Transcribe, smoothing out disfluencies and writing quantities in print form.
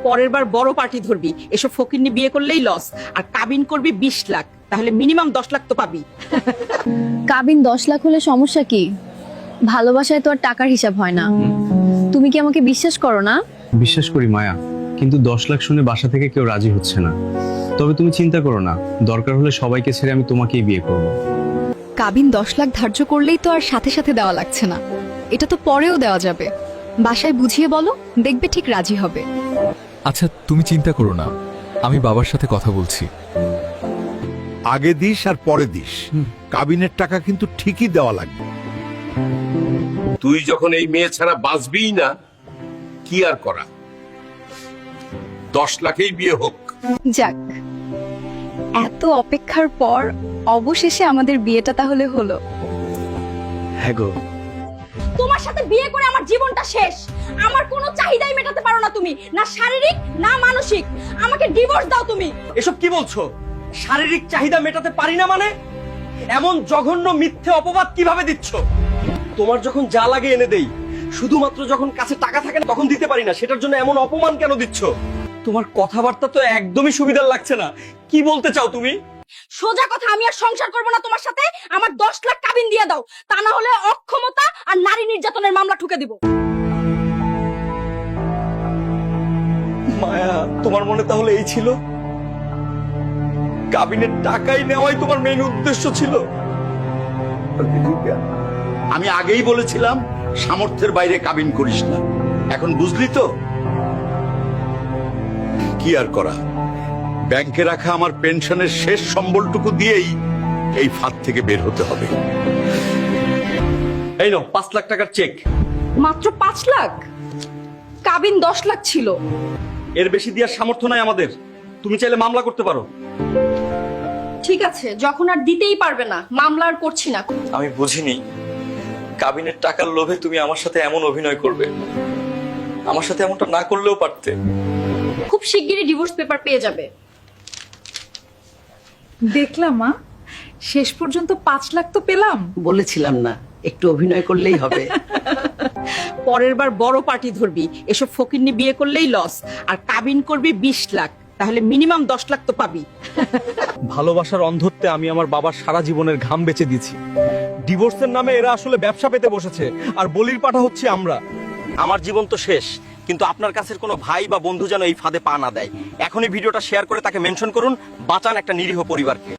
পরের বার বড় পার্টি ধরবি, এসব ফকিন্নি বিয়ে করলেই লস। আর কাবিন করবি 20 লাখ, তাহলে মিনিমাম 10 লাখ তো পাবি। কাবিন 10 লাখ হলে সমস্যা কি? ভালোবাসায় তো আর টাকার হিসাব হয় না। তুমি কি আমাকে বিশ্বাস করো না? বিশ্বাস করি মায়া, কিন্তু 10 লাখ শুনে বাসা থেকে কেউ রাজি হচ্ছে না। তবে তুমি চিন্তা করো না, দরকার হলে সবাইকে ছেড়ে আমি তোমাকেই বিয়ে করব। কাবিন 10 লাখ ধার্য করলেই তো আর সাথে সাথে দেওয়া লাগছে না, এটা তো পরেও দেওয়া যাবে। বাসায় বুঝিয়ে বলো, দেখবে ঠিক রাজি হবে। আচ্ছা তুমি চিন্তা করো না, আমি বাবার সাথে কথা বলছি। আগে দিস আর পরে দিস, কাবিনের টাকা কিন্তু ঠিকই দেওয়া লাগবে। তুই যখন এই মেয়ে ছাড়া বাঁচবিই না, কি আর করা, 10 লাখেই বিয়ে হোক। যাক, এত অপেক্ষার পর অবশেষে আমাদের বিয়েটা তাহলে হলো। হ্যাঁ গো, তোমার সাথে বিয়ে করে আমার জীবনটা শেষ। আমার কোনো চাহিদাই মেটাতে পারো না তুমি, না শারীরিক না মানসিক। আমাকে ডিভোর্স দাও তুমি। এসব কি বলছো? শারীরিক চাহিদা মেটাতে পারি না মানে? এমন জঘন্য মিথ্যে অপবাদ কিভাবে দিচ্ছ? তোমার যখন যা লাগে এনে দেই, শুধুমাত্র যখন কাছে টাকা থাকে না তখন দিতে পারি না, সেটার জন্য এমন অপমান কেন দিচ্ছ? তোমার কথাবার্তা তো একদমই সুবিধার লাগছে না। কি বলতে চাও তুমি? সোজা কথা, আমি আর সংসার করব না তোমার সাথে। আমার 10 লাখ কাবিন দিয়ে দাও, তা না হলে অক্ষমতা আর নারী নির্যাতনের মামলা ঠুকে দিব। মায়া, তোমার মনে তাহলে এই ছিল? কাবিনের টাকাই নেওয়াই তোমার মেইন উদ্দেশ্য ছিল? আমি আগেই বলেছিলাম সামর্থ্যের বাইরে কাবিন করিস না। এখন বুঝলি তো? কি আর করা, ব্যাংকে রাখা আমার পেনশনের শেষ সম্বলটুকু দিয়েই এই ফাঁদ থেকে বের হতে হবে। এই নাও 5 লাখ টাকার চেক। মাত্র 5 লাখ? কাবিন 10 লাখ ছিল। এর বেশি দেওয়ার সামর্থ্য নাই আমাদের। তুমি চাইলে মামলা করতে পারো। ঠিক আছে, যখন আর দিতেই পারবে না, মামলা আর করছি না। আমি বুঝিনি কাবিনের টাকার লোভে তুমি আমার সাথে এমন অভিনয় করবে। আমার সাথে এমনটা না করলেও পারতে। খুব শিগগিরই ডিভোর্স পেপার পেয়ে যাবে। দেখলাম মা, শেষ পর্যন্ত 5 লাখ তো পেলাম। বলেছিলাম না, একটু অভিনয় করলেই হবে। পরের বার বড় পার্টি ধরবি, এসব ফকিন্নি বিয়ে করলেই লস। আর কাবিন করবি 20 লাখ, তাহলে মিনিমাম 10 লাখ তো পাবি। ভালোবাসার অন্ধত্বে আমি আমার বাবার সারা জীবনের ঘাম বেচে দিয়েছি। ডিভোর্সের নামে এরা আসলে ব্যবসা পেতে বসেছে, আর বলির পাঠা হচ্ছে আমরা। আমার জীবন তো শেষ, কিন্তু আপনার কাছের কোনো ভাই বা বন্ধু যেন এই ফাঁদে পা না দেয়। এখনই ভিডিওটা শেয়ার করে তাকে মেনশন করুন, বাঁচান একটা নিরীহ পরিবারকে।